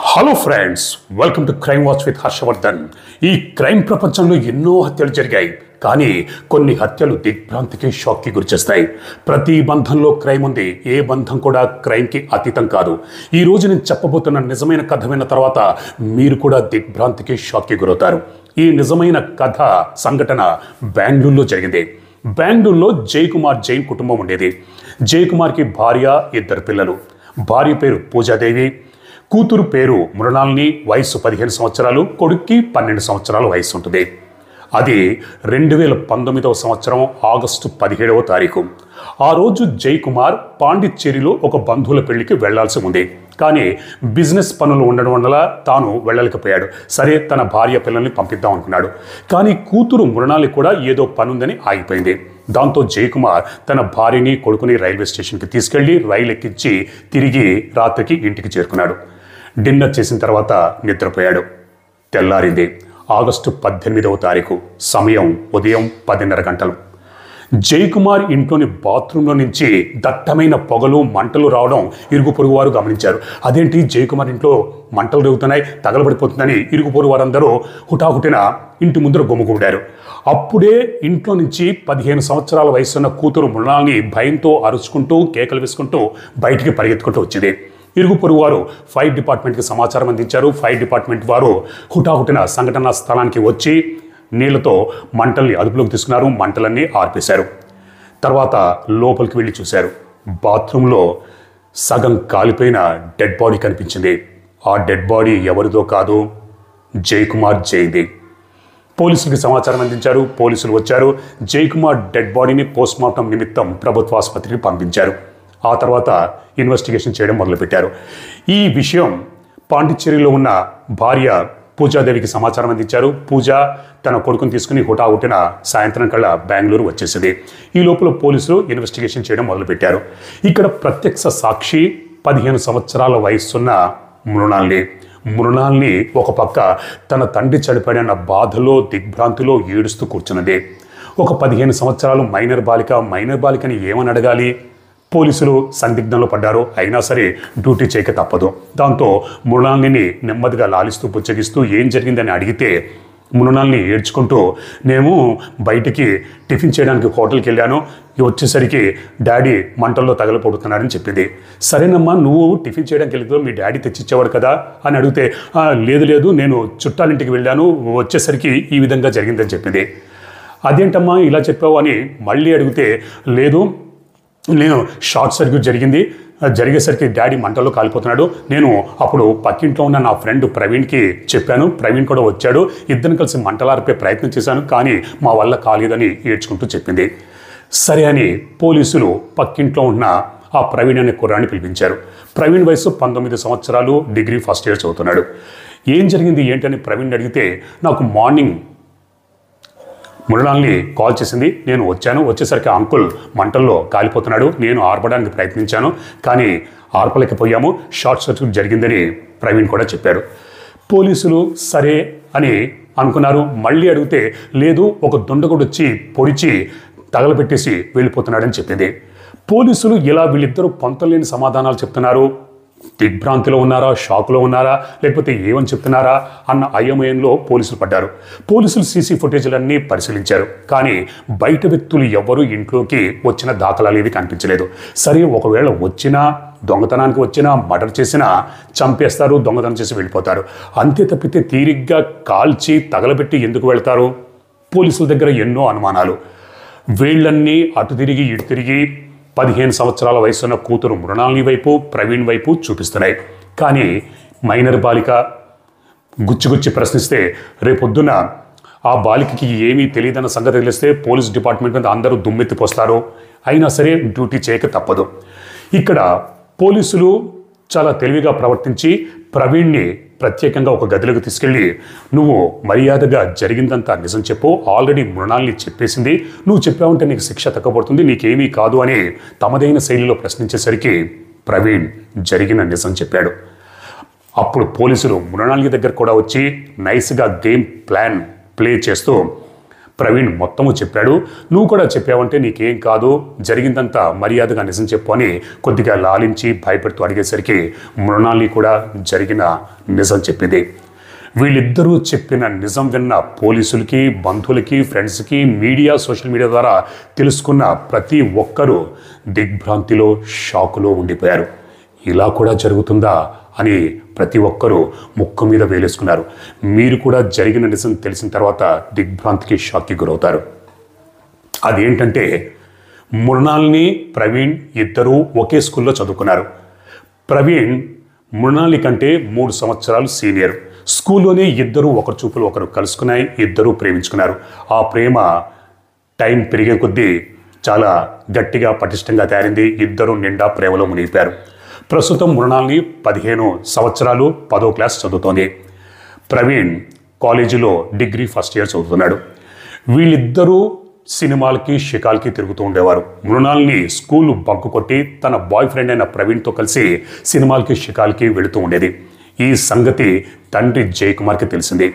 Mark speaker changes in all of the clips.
Speaker 1: Hello friends, welcome to crime watch with Harshavardhan. ఈ crime ప్రపంచంలో ఎన్నో హత్యలు జరిగాయి, కానీ కొన్ని హత్యలు దిగ్భ్రాంతికి, షాక్కి గురిచేస్తాయి. ప్రతి బంధంలో క్రైమ్ ఉంది, ఏ బంధం కూడా క్రైమ్కి అతీతం కాదు. ఈ రోజు నేను చెప్పబోతున్న నిజమైన కథ విన్న తర్వాత మీరు కూడా దిగ్భ్రాంతికి, షాక్కి గురవుతారు. ఈ నిజమైన కథ సంఘటన బెంగళూరులో జరిగింది. బెంగళూరులో జయకుమార్ జైన్ కుటుంబం ఉండేది. జయకుమార్కి భార్య, 2 పిల్లలు. భార్య పేరు పూజాదేవి, కూతురు పేరు మృణాల్ని, వయసు 15 సంవత్సరాలు, కొడుక్కి 12 సంవత్సరాల వయసు ఉంటుంది. అది 2019 సంవత్సరం ఆగస్టు 17వ తారీఖు. ఆ రోజు జయకుమార్ పాండిచ్చేరిలో ఒక బంధువుల పెళ్లికి వెళ్లాల్సి ఉంది. కానీ బిజినెస్ పనులు ఉండడం వల్ల తాను వెళ్ళలేకపోయాడు. సరే, తన భార్య పిల్లల్ని పంపిద్దాం అనుకున్నాడు. కానీ కూతురు మృణాలి కూడా ఏదో పనుందని ఆగిపోయింది. దాంతో జయకుమార్ తన భార్యని, కొడుకుని రైల్వే స్టేషన్కి తీసుకెళ్లి రైలు ఎక్కించి తిరిగి రాత్రికి ఇంటికి చేరుకున్నాడు. డిన్నర్ చేసిన తర్వాత నిద్రపోయాడు. తెల్లారింది. ఆగస్టు 18వ తారీఖు. సమయం ఉదయం 10:30 గంటలు. జయకుమార్ ఇంట్లోని బాత్రూంలో నుంచి దట్టమైన పొగలు, మంటలు రావడం ఇరుగు పొరుగు వారు గమనించారు. అదేంటి, జయకుమార్ ఇంట్లో మంటలు రేగుతున్నాయి, తగలబడిపోతుందని ఇరుగు పొరుగు వారందరూ హుటాహుటిన ఇంటి ముందర గుమిగూడారు. అప్పుడే ఇంట్లో నుంచి 15 సంవత్సరాల వయసున్న కూతురు మృణాల్ని భయంతో అరుచుకుంటూ, కేకలు వేసుకుంటూ బయటికి పరిగెత్తుకుంటూ వచ్చింది. ఇరుగు పొరుగు వారు ఫైర్ డిపార్ట్మెంట్కి సమాచారం అందించారు. ఫైర్ డిపార్ట్మెంట్ వారు హుటాహుటిన సంఘటనా స్థలానికి వచ్చి నీళ్లతో మంటల్ని అదుపులోకి తీసుకున్నారు. మంటలన్నీ ఆర్పేశారు. తర్వాత లోపలికి వెళ్ళి చూశారు. బాత్రూంలో సగం కాలిపోయిన డెడ్ బాడీ కనిపించింది. ఆ డెడ్ బాడీ ఎవరిదో కాదు, జయకుమార్ జైన్ది. పోలీసులకి సమాచారం అందించారు. పోలీసులు వచ్చారు. జయకుమార్ డెడ్ బాడీని పోస్ట్మార్టం నిమిత్తం ప్రభుత్వ ఆసుపత్రికి పంపించారు. ఆ తర్వాత ఇన్వెస్టిగేషన్ చేయడం మొదలుపెట్టారు. ఈ విషయం పాండిచ్చేరిలో ఉన్న భార్య పూజాదేవికి సమాచారం అందించారు. పూజ తన కొడుకుని తీసుకుని హుటాహుటిన సాయంత్రం కల్లా బెంగళూరు వచ్చేసింది. ఈ లోపల పోలీసులు ఇన్వెస్టిగేషన్ చేయడం మొదలుపెట్టారు. ఇక్కడ ప్రత్యక్ష సాక్షి 15 సంవత్సరాల వయసున్న మృణాల్ని ఒక పక్క తన తండ్రి చనిపోయిన బాధలో, దిగ్భ్రాంతిలో ఏడుస్తూ కూర్చున్నది. ఒక 15 సంవత్సరాలు మైనర్ బాలికని ఏమని అడగాలి? పోలీసులు సందిగ్ధంలో పడ్డారు. అయినా సరే డ్యూటీ చేయక తప్పదు. దాంతో మృణాల్ని నెమ్మదిగా లాలిస్తూ, పుచ్చగిస్తూ ఏం జరిగిందని అడిగితే మృణాల్ని ఏడ్చుకుంటూ, నేను బయటికి టిఫిన్ చేయడానికి హోటల్కి వెళ్ళాను, వచ్చేసరికి డాడీ మంటల్లో తగలపడుతున్నారని చెప్పింది. సరేనమ్మా, నువ్వు టిఫిన్ చేయడానికి వెళ్తే మీ డాడీ తెచ్చిచ్చేవాడు కదా అని అడిగితే, లేదు నేను చుట్టాలింటికి వెళ్ళాను, వచ్చేసరికి ఈ విధంగా జరిగిందని చెప్పింది. అదేంటమ్మా ఇలా చెప్పావు అని మళ్ళీ అడిగితే, లేదు నేను షార్ట్ సర్క్యూట్ జరిగేసరికి డాడీ మంటల్లో కాలిపోతున్నాడు. నేను అప్పుడు పక్కింట్లో ఉన్న నా ఫ్రెండ్ ప్రవీణ్కి చెప్పాను. ప్రవీణ్ కూడా వచ్చాడు. ఇద్దరిని కలిసి మంటలార్పే ప్రయత్నం చేశాను, కానీ మా వల్ల కాలేదని ఏడ్చుకుంటూ చెప్పింది. సరే అని పోలీసులు పక్కింట్లో ఉన్న ఆ ప్రవీణ్ అనే కుర్రాన్ని పిలిపించారు. ప్రవీణ్ వయసు 19 సంవత్సరాలు, డిగ్రీ ఫస్ట్ ఇయర్ చదువుతున్నాడు. ఏం జరిగింది ఏంటని ప్రవీణ్ అడిగితే, నాకు మార్నింగ్ మృణాల్ని కాల్ చేసింది, నేను వచ్చేసరికి అంకుల్ మంటల్లో కాలిపోతున్నాడు, నేను ఆర్పడానికి ప్రయత్నించాను, కానీ ఆర్పలేకపోయాము, షార్ట్ సర్క్యూట్ జరిగిందని ప్రవీణ్ కూడా చెప్పాడు. పోలీసులు సరే అని అనుకున్నారు. మళ్ళీ అడిగితే, లేదు ఒక దుండగుడు వచ్చి పొడిచి తగలబెట్టేసి వెళ్ళిపోతున్నాడని చెప్పింది. పోలీసులు ఇలా వీళ్ళిద్దరూ పొంతలేని సమాధానాలు చెప్తున్నారు. దిగ్భ్రాంతిలో ఉన్నారా, షాక్లో ఉన్నారా, లేకపోతే ఏమని చెప్తున్నారా అన్న అయోమయంలో పోలీసులు పడ్డారు. పోలీసులు సీసీ ఫుటేజ్లన్నీ పరిశీలించారు. కానీ బయట వ్యక్తులు ఎవ్వరూ ఇంట్లోకి వచ్చిన దాఖలాలు ఏవి కనిపించలేదు. సరే, ఒకవేళ వచ్చినా, దొంగతనానికి వచ్చినా, మర్డర్ చేసినా చంపేస్తారు, దొంగతనం చేసి వెళ్ళిపోతారు. అంతే తప్పితే తీరిగ్గా కాల్చి తగలబెట్టి ఎందుకు వెళ్తారు? పోలీసుల దగ్గర ఎన్నో అనుమానాలు. వీళ్ళన్నీ అటు తిరిగి ఇటు తిరిగి 15 సంవత్సరాల వయసున్న కూతురు మృణాల్ని వైపు, ప్రవీణ్ వైపు చూపిస్తున్నాయి. కానీ మైనర్ బాలిక గుచ్చి ప్రశ్నిస్తే రేపొద్దున ఆ బాలికకి ఏమీ తెలియదన్న సంగతి తెలిస్తే పోలీస్ డిపార్ట్మెంట్ మీద అందరూ దుమ్మెత్తిపోస్తారు. అయినా సరే డ్యూటీ చేయక తప్పదు. ఇక్కడ పోలీసులు చాలా తెలివిగా ప్రవర్తించి ప్రవీణ్ని ప్రత్యేకంగా ఒక గదిలోకి తీసుకెళ్ళి, నువ్వు మర్యాదగా జరిగిందంతా నిజం చెప్పు, ఆల్రెడీ మృణాల్ని చెప్పేసింది, నువ్వు చెప్పావంటే నీకు శిక్ష తగ్గబడుతుంది, నీకేమీ కాదు అని తమదైన శైలిలో ప్రశ్నించేసరికి ప్రవీణ్ జరిగిన నిజం చెప్పాడు. అప్పుడు పోలీసులు మృణాల్ని దగ్గర కూడా వచ్చి నైస్గా గేమ్ ప్లే చేస్తూ, ప్రవీణ్ మొత్తము చెప్పాడు. నువ్వు కూడా చెప్పావంటే నీకేం కాదు, జరిగిందంతా మర్యాదగా నిజం చెప్పు అని కొద్దిగా లాలించి భయపెడుతూ అడిగేసరికి మృణాలి కూడా జరిగిన నిజం చెప్పింది. వీళ్ళిద్దరూ చెప్పిన నిజం విన్న పోలీసులకి, బంధువులకి, ఫ్రెండ్స్కి, మీడియా, సోషల్ మీడియా ద్వారా తెలుసుకున్న ప్రతి ఒక్కరూ దిగ్భ్రాంతిలో, షాకులో ఉండిపోయారు. ఇలా కూడా జరుగుతుందా అని ప్రతి ఒక్కరూ ముక్కు మీద వేలేసుకున్నారు. మీరు కూడా జరిగిన నిజం తెలిసిన తర్వాత దిగ్భ్రాంతికి, షాక్కి గురవుతారు. అదేంటంటే మృణాల్ని, ప్రవీణ్ ఇద్దరూ ఒకే స్కూల్లో చదువుకున్నారు. ప్రవీణ్ మృణాలి కంటే 3 సంవత్సరాలు సీనియర్. స్కూల్లోనే ఇద్దరు ఒకరి చూపులు ఒకరు కలుసుకున్నాయి, ఇద్దరూ ప్రేమించుకున్నారు. ఆ ప్రేమ టైం పెరిగే కొద్దీ చాలా గట్టిగా, పటిష్టంగా తయారైంది. ఇద్దరు నిండా ప్రేమలో మునిగిపోయారు. ప్రస్తుతం మృణాల్ని 15 సంవత్సరాలు, 10వ క్లాస్ చదువుతోంది. ప్రవీణ్ కాలేజీలో డిగ్రీ ఫస్ట్ ఇయర్ చదువుతున్నాడు. వీళ్ళిద్దరూ సినిమాలకి, షికాల్కి తిరుగుతూ ఉండేవారు. మృణాల్ని స్కూల్ బంక్ కొట్టి తన బాయ్ ఫ్రెండ్ అయిన ప్రవీణ్తో కలిసి సినిమాలకి, షికాల్కి వెళుతూ ఉండేది. ఈ సంగతి తండ్రి జయకుమార్కి తెలిసింది.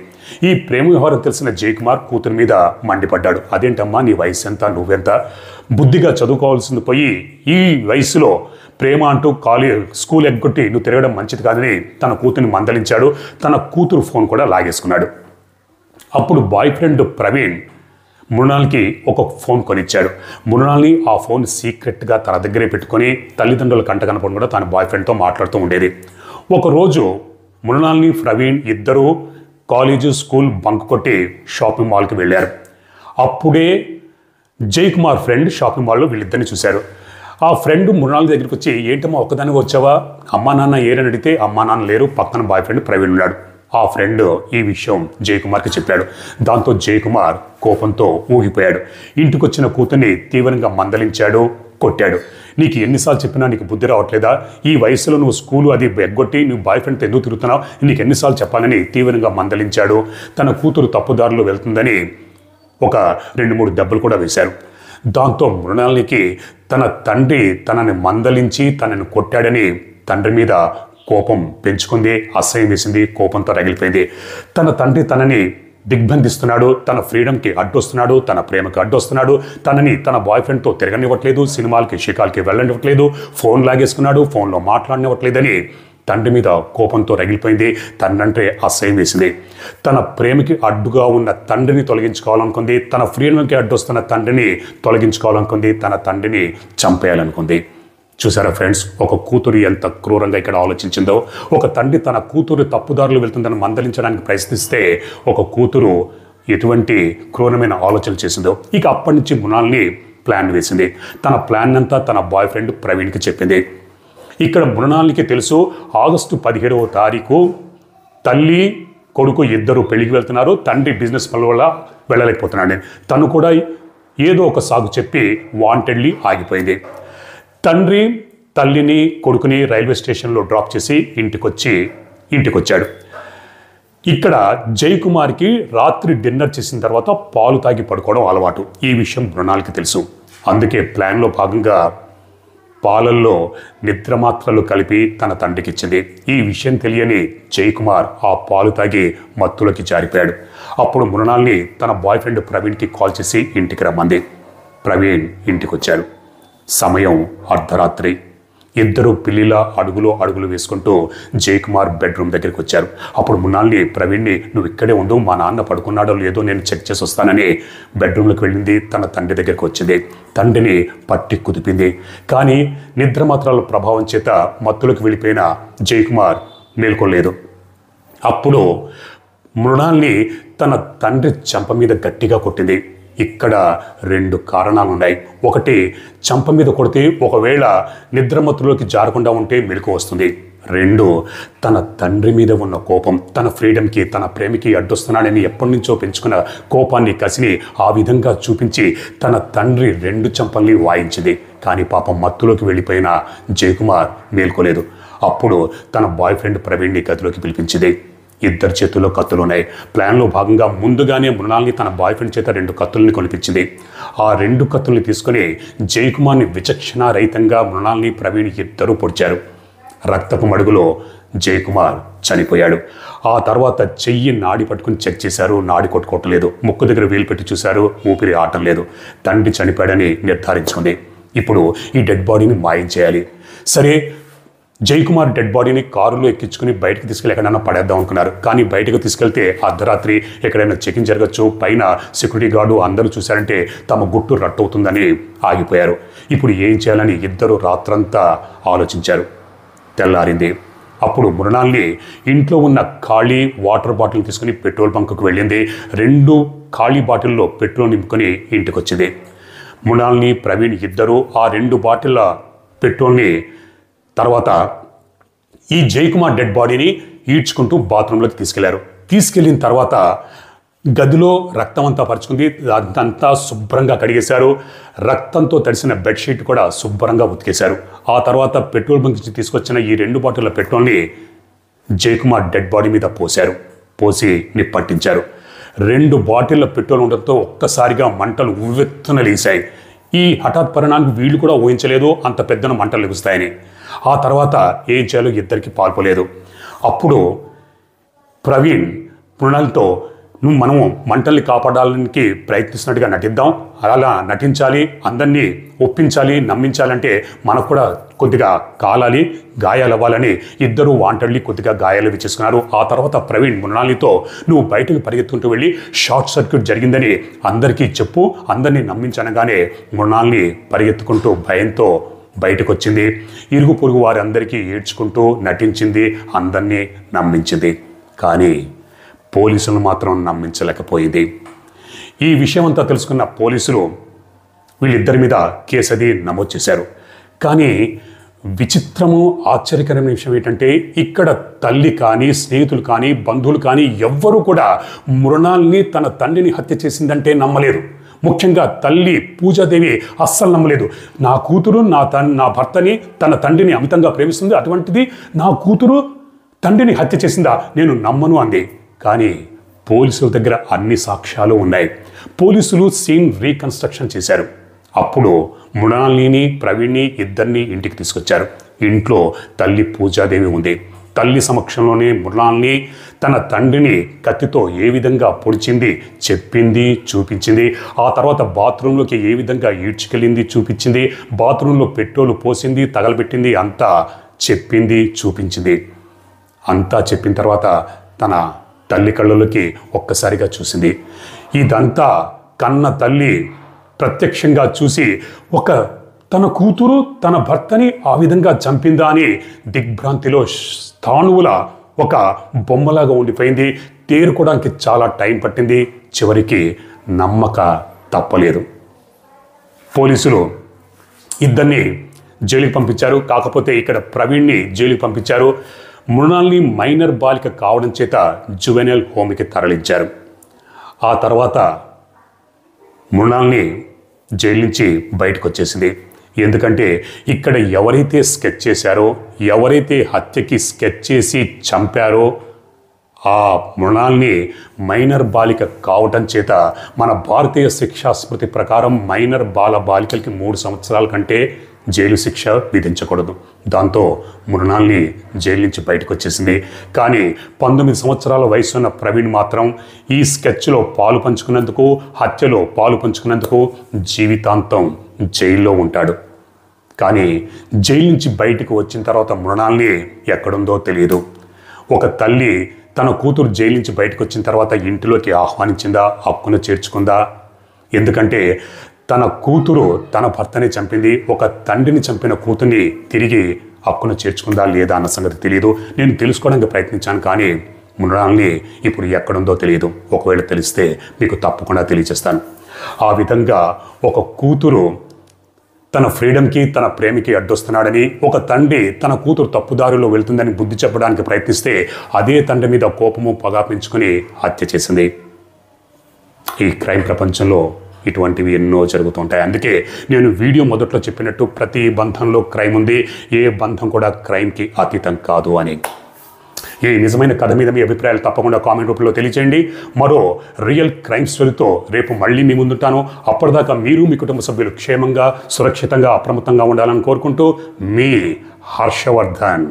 Speaker 1: ఈ ప్రేమ వ్యవహారం తెలిసిన జయకుమార్ కూతురి మీద మండిపడ్డాడు. అదేంటమ్మా, నీ వయసు ఎంత, నువ్వెంత, బుద్ధిగా చదువుకోవాల్సింది పోయి ఈ వయసులో ప్రేమ అంటూ స్కూల్ ఎగ్గొట్టి నువ్వు తిరగడం మంచిది కాదని తన కూతురిని మందలించాడు. తన కూతురు ఫోన్ కూడా లాగేసుకున్నాడు. అప్పుడు బాయ్ ఫ్రెండ్ ప్రవీణ్ మృణాల్కి ఒక ఫోన్ కొనిచ్చాడు. మృణాల్ని ఆ ఫోన్ సీక్రెట్గా తన దగ్గరే పెట్టుకొని తల్లిదండ్రుల కంట కనపడకుండా తన బాయ్ ఫ్రెండ్తో మాట్లాడుతూ ఉండేది. ఒకరోజు మృణాల్ని, ప్రవీణ్ ఇద్దరూ కాలేజీ, స్కూల్ బంక్ కొట్టి షాపింగ్ మాల్కి వెళ్ళారు. అప్పుడే జయకుమార్ ఫ్రెండ్ షాపింగ్ మాల్లో వీళ్ళిద్దరిని చూశారు. ఆ ఫ్రెండ్ మృణాల్ దగ్గరికి వచ్చి, ఏంటమ్మా ఒక్కదానికి వచ్చావా, అమ్మా నాన్న ఏరని అడిగితే అమ్మా నాన్న లేరు, పక్కన బాయ్ ఫ్రెండ్ ప్రవీణ్ ఉన్నాడు. ఆ ఫ్రెండ్ ఈ విషయం జయకుమార్కి చెప్పాడు. దాంతో జయకుమార్ కోపంతో ఊగిపోయాడు. ఇంటికి వచ్చిన కూతుర్ని తీవ్రంగా మందలించాడు, కొట్టాడు. నీకు ఎన్నిసార్లు చెప్పినా నీకు బుద్ధి రావట్లేదా, ఈ వయసులో నువ్వు స్కూలు అది ఎగ్గొట్టి నువ్వు బాయ్ ఫ్రెండ్తో ఎందుకు తిరుగుతున్నావు, నీకు ఎన్నిసార్లు చెప్పాలని తీవ్రంగా మందలించాడు. తన కూతురు తప్పుదారిలో వెళ్తుందని ఒక 2-3 దెబ్బలు కూడా వేశారు. దాంతో మృణాలికి తన తండ్రి తనని మందలించి తనని కొట్టాడని తండ్రి మీద కోపం పెంచుకుంది, అసహ్యం వేసింది, కోపంతో రగిలిపోయింది. తన తండ్రి తనని దిగ్బంధిస్తున్నాడు, తన ఫ్రీడమ్కి అడ్డొస్తున్నాడు, తన ప్రేమకి అడ్డొస్తున్నాడు, తనని తన బాయ్ ఫ్రెండ్తో తిరగనివ్వట్లేదు, సినిమాలకి, షికాల్కి వెళ్ళనివ్వట్లేదు, ఫోన్ లాగేసుకున్నాడు, ఫోన్లో మాట్లాడనివ్వట్లేదని తండ్రి మీద కోపంతో రగిలిపోయింది. తండ్రి అసహ్యం వేసింది. తన ప్రేమకి అడ్డుగా ఉన్న తండ్రిని తొలగించుకోవాలనుకుంది, తన ఫ్రీడమ్కి అడ్డొస్తున్న తండ్రిని తొలగించుకోవాలనుకుంది, తన తండ్రిని చంపేయాలనుకుంది. చూసారా ఫ్రెండ్స్, ఒక కూతురు ఎంత క్రూరంగా ఇక్కడ ఆలోచించిందో. ఒక తండ్రి తన కూతురు తప్పుదారులు వెళ్తుందని మందలించడానికి ప్రయత్నిస్తే ఒక కూతురు ఎటువంటి క్రూరమైన ఆలోచనలు చేసిందో. ఇక అప్పటి నుంచి మృణాల్ని ప్లాన్ వేసింది. తన ప్లాన్ అంతా తన బాయ్ ఫ్రెండ్ ప్రవీణ్కి చెప్పింది. ఇక్కడ మృణాల్నికి తెలుసు, ఆగస్టు 17వ తారీఖు తల్లి, కొడుకు ఇద్దరు పెళ్లికి వెళ్తున్నారు. తండ్రి బిజినెస్ పనుల వల్ల వెళ్ళలేకపోతున్నాడు. తను కూడా ఏదో ఒక సాగు చెప్పి వాంటెడ్లీ ఆగిపోయింది. తండ్రి తల్లిని, కొడుకుని రైల్వే స్టేషన్లో డ్రాప్ చేసి ఇంటికొచ్చాడు. ఇక్కడ జయకుమార్కి రాత్రి డిన్నర్ చేసిన తర్వాత పాలు తాగి పడుకోవడం అలవాటు. ఈ విషయం మృణాల్కి తెలుసు. అందుకే ప్లాన్లో భాగంగా పాలల్లో నిద్రమాత్రలు కలిపి తన తండ్రికి ఇచ్చింది. ఈ విషయం తెలియని జయకుమార్ ఆ పాలు తాగి మత్తులోకి జారిపోయాడు. అప్పుడు మృణాల్ని తన బాయ్ ఫ్రెండ్ ప్రవీణ్కి కాల్ చేసి ఇంటికి రమ్మంది. ప్రవీణ్ ఇంటికి వచ్చాడు. సమయం అర్ధరాత్రి. ఇద్దరు పిల్లిలా అడుగులు వేసుకుంటూ జయకుమార్ బెడ్రూమ్ దగ్గరికి వచ్చారు. అప్పుడు మృణాల్ని ప్రవీణ్ని, నువ్వు ఇక్కడే ఉండు, మా నాన్న పడుకున్నాడో లేదో నేను చెక్ చేసి వస్తానని బెడ్రూమ్లోకి వెళ్ళింది. తన తండ్రి దగ్గరికి వచ్చింది. తండ్రిని పట్టి కుదిపింది. కానీ నిద్రమాత్రాల ప్రభావం చేత మత్తులోకి వెళ్ళిపోయిన జయకుమార్ మేల్కొలేదు. అప్పుడు మృణాల్ని తన తండ్రి చెంప మీద గట్టిగా కొట్టింది. ఇక్కడ 2 కారణాలున్నాయి. ఒకటి, చంప మీద కొడితే ఒకవేళ నిద్రమత్తులోకి జారకుండా ఉంటే మెలకు వస్తుంది. 2, తన తండ్రి మీద ఉన్న కోపం, తన ఫ్రీడమ్కి, తన ప్రేమకి అడ్డొస్తున్నాడని ఎప్పటి నుంచో పెంచుకున్న కోపాన్ని, కసిని ఆ విధంగా చూపించి తన తండ్రి 2 చంపల్ని వాయించింది. కానీ పాపం మత్తులోకి వెళ్ళిపోయిన జయకుమార్ మేల్కోలేదు. అప్పుడు తన బాయ్ ఫ్రెండ్ ప్రవీణ్ని గదిలోకి పిలిపించింది. ఇద్దరి చేతుల్లో కత్తులున్నాయి. ప్లాన్లో భాగంగా ముందుగానే మృణాల్ని తన బాయ్ ఫ్రెండ్ చేత 2 కత్తుల్ని కొనిపించింది. ఆ 2 కత్తుల్ని తీసుకుని జయకుమార్ని విచక్షణారహితంగా మృణాల్ని, ప్రవీణ్ ఇద్దరూ పొడిచారు. రక్తపు మడుగులో జయకుమార్ చనిపోయాడు. ఆ తర్వాత చెయ్యి నాడి పట్టుకుని చెక్ చేశారు, నాడి కొట్టుకోవట్లేదు. ముక్కు దగ్గర వేలు పెట్టి చూశారు, ఊపిరి ఆటం లేదు. తండ్రి చనిపోయాడని నిర్ధారించుకుంది. ఇప్పుడు ఈ డెడ్ బాడీని మాయం చేయాలి. సరే, జయకుమార్ డెడ్ బాడీని కారులో ఎక్కించుకుని బయటకు తీసుకెళ్ళి ఎక్కడైనా పడేద్దాం అనుకున్నారు. కానీ బయటకు తీసుకెళ్తే అర్ధరాత్రి ఎక్కడైనా చెకింగ్ జరగచ్చు, పైన సెక్యూరిటీ గార్డు అందరూ చూశారంటే తమ గుట్టు రట్టవుతుందని ఆగిపోయారు. ఇప్పుడు ఏం చేయాలని ఇద్దరు రాత్రంతా ఆలోచించారు. తెల్లారింది. అప్పుడు మృణాల్ని ఇంట్లో ఉన్న ఖాళీ వాటర్ బాటిల్ తీసుకుని పెట్రోల్ బంకుకు వెళ్ళింది. 2 ఖాళీ బాటిల్లో పెట్రోల్ నింపుకొని ఇంటికి వచ్చింది. మృణాల్ని, ప్రవీణ్ ఇద్దరు ఆ 2 బాటిళ్ళ పెట్రోల్ని తర్వాత ఈ జయకుమార్ డెడ్ బాడీని ఈడ్చుకుంటూ బాత్రూంలోకి తీసుకెళ్లారు. తీసుకెళ్ళిన తర్వాత గదిలో రక్తం అంతా పరుచుకుంది. అదంతా శుభ్రంగా కడిగేశారు. రక్తంతో తడిసిన బెడ్షీట్ కూడా శుభ్రంగా ఉతికేశారు. ఆ తర్వాత పెట్రోల్ బంక్ నుంచి తీసుకొచ్చిన ఈ 2 బాటిళ్ల పెట్రోల్ని జయకుమార్ డెడ్ బాడీ మీద పోసి నిప్పట్టించారు. 2 బాటిళ్ల పెట్రోల్ ఉండడంతో ఒక్కసారిగా మంటలు ఉవ్వెత్తున లేశాయి. ఈ హఠాత్ పరిణామానికి వీళ్ళు కూడా ఊహించలేదు అంత పెద్దన మంటలు లెగుస్తాయని. ఆ తర్వాత ఏం చేయాలో ఇద్దరికి పాల్పోలేదు. అప్పుడు ప్రవీణ్ మృణాల్తో, మనము మంటల్ని కాపాడడానికి ప్రయత్నిస్తున్నట్టుగా నటిద్దాం, అలా నటించాలి, అందరినీ ఒప్పించాలి, నమ్మించాలంటే మనకు కూడా కొద్దిగా కాలాలి, గాయాలు అవ్వాలని ఇద్దరు వాంటెడ్లీ కొద్దిగా గాయాలు చేసుకున్నారు. ఆ తర్వాత ప్రవీణ్ మృణాలితో, నువ్వు బయటకు పరిగెత్తుకుంటూ వెళ్ళి షార్ట్ సర్క్యూట్ జరిగిందని అందరికీ చెప్పు, అందరినీ నమ్మించనగానే మృణాల్ని పరిగెత్తుకుంటూ భయంతో బయటకు వచ్చింది. ఇరుగు పొరుగు వారందరికీ ఏడ్చుకుంటూ నటించింది, అందరినీ నమ్మించింది. కానీ పోలీసులు మాత్రం నమ్మించలేకపోయింది. ఈ విషయం అంతా తెలుసుకున్న పోలీసులు వీళ్ళిద్దరి మీద కేసు అది నమోదు చేశారు. కానీ విచిత్రము, ఆశ్చర్యకరమైన విషయం ఏంటంటే ఇక్కడ తల్లి కానీ, స్నేహితులు కానీ, బంధువులు కానీ ఎవ్వరూ కూడా మృణాల్ని తన తండ్రిని హత్య చేసిందంటే నమ్మలేదు. ముఖ్యంగా తల్లి పూజాదేవి అస్సలు నమ్మలేదు. నా కూతురు నా భర్తని, తన తండ్రిని అమితంగా ప్రేమిస్తుంది, అటువంటిది నా కూతురు తండ్రిని హత్య చేసిందా, నేను నమ్మను అంది. కానీ పోలీసుల దగ్గర అన్ని సాక్ష్యాలు ఉన్నాయి. పోలీసులు సీన్ రీకన్స్ట్రక్షన్ చేశారు. అప్పుడు మృణాల్ని, ప్రవీణ్ని ఇద్దరిని ఇంటికి తీసుకొచ్చారు. ఇంట్లో తల్లి పూజాదేవి ఉంది. తల్లి సమక్షంలోనే మృణాల్ని తన తండ్రిని కత్తితో ఏ విధంగా పొడిచింది, చెప్పింది, చూపించింది. ఆ తర్వాత బాత్రూంలోకి ఏ విధంగా ఈడ్చుకెళ్ళింది, చూపించింది. బాత్రూంలో పెట్రోలు పోసింది, తగలబెట్టింది, అంతా చెప్పింది, చూపించింది. అంతా చెప్పిన తర్వాత తన తల్లి కళ్ళలోకి ఒక్కసారిగా చూసింది. ఇదంతా కన్న తల్లి ప్రత్యక్షంగా చూసి తన కూతురు తన భర్తని ఆ విధంగా చంపిందా అని దిగ్భ్రాంతిలో స్థాణువుల ఒక బొమ్మలాగా ఉండిపోయింది. తేరుకోవడానికి చాలా టైం పట్టింది. చివరికి నమ్మక తప్పలేదు. పోలీసులు ఇద్దరిని జైలుకి పంపించారు. కాకపోతే ఇక్కడ ప్రవీణ్ని జైలుకి పంపించారు. మృణాల్ని మైనర్ బాలిక కావడం చేత జువెనైల్ హోమ్కి తరలించారు. ఆ తర్వాత మృణాల్ని జైలు నుంచి బయటకు వచ్చేసింది. ఎందుకంటే ఇక్కడ ఎవరైతే స్కెచ్ చేశారో, ఎవరైతే హత్యకి స్కెచ్ చేసి చంపారో ఆ మృణాల్ని మైనర్ బాలిక కావటం చేత మన భారతీయ శిక్షా స్మృతి ప్రకారం మైనర్ బాలికలకి 3 సంవత్సరాల కంటే జైలు శిక్ష విధించకూడదు. దాంతో మృణాల్ని జైలు నుంచి బయటకు వచ్చేసింది. కానీ 19 సంవత్సరాల వయసున్న ప్రవీణ్ మాత్రం ఈ స్కెచ్లో పాలు పంచుకున్నందుకు, హత్యలో పాలు పంచుకున్నందుకు జీవితాంతం జైల్లో ఉంటాడు. కానీ జైలు నుంచి బయటకు వచ్చిన తర్వాత మృణాల్ని ఎక్కడుందో తెలియదు. ఒక తల్లి తన కూతురు జైలు నుంచి బయటకు వచ్చిన తర్వాత ఇంటిలోకి ఆహ్వానించిందా, హక్కును చేర్చుకుందా? ఎందుకంటే తన కూతురు తన భర్తని చంపింది. ఒక తండ్రిని చంపిన కూతుర్ని తిరిగి హక్కును చేర్చుకుందా లేదా అన్న సంగతి తెలియదు. నేను తెలుసుకోవడానికి ప్రయత్నించాను, కానీ మృణాల్ని ఇప్పుడు ఎక్కడుందో తెలియదు. ఒకవేళ తెలిస్తే మీకు తప్పకుండా తెలియజేస్తాను. ఆ విధంగా ఒక కూతురు తన ఫ్రీడమ్కి, తన ప్రేమకి అడ్డొస్తున్నాడని, ఒక తండ్రి తన కూతురు తప్పుదారిలో వెళ్తుందని బుద్ధి చెప్పడానికి ప్రయత్నిస్తే అదే తండ్రి మీద కోపము, పగ పెంచుకుని హత్య చేసింది. ఈ క్రైమ్ ప్రపంచంలో ఇటువంటివి ఎన్నో జరుగుతుంటాయి. అందుకే నేను వీడియో మొదట్లో చెప్పినట్టు ప్రతి బంధంలో క్రైమ్ ఉంది, ఏ బంధం కూడా క్రైమ్కి అతీతం కాదు అని. ఈ నిజమైన కథ మీద మీ అభిప్రాయాలు తప్పకుండా కామెంట్ రూపంలో తెలియచేయండి. మరో రియల్ క్రైమ్ స్టోరీతో రేపు మళ్ళీ మీ ముందుంటాను. అప్పటిదాకా మీరు, మీ కుటుంబ సభ్యులు క్షేమంగా, సురక్షితంగా, అప్రమత్తంగా ఉండాలని కోరుకుంటూ మీ హర్షవర్ధన్.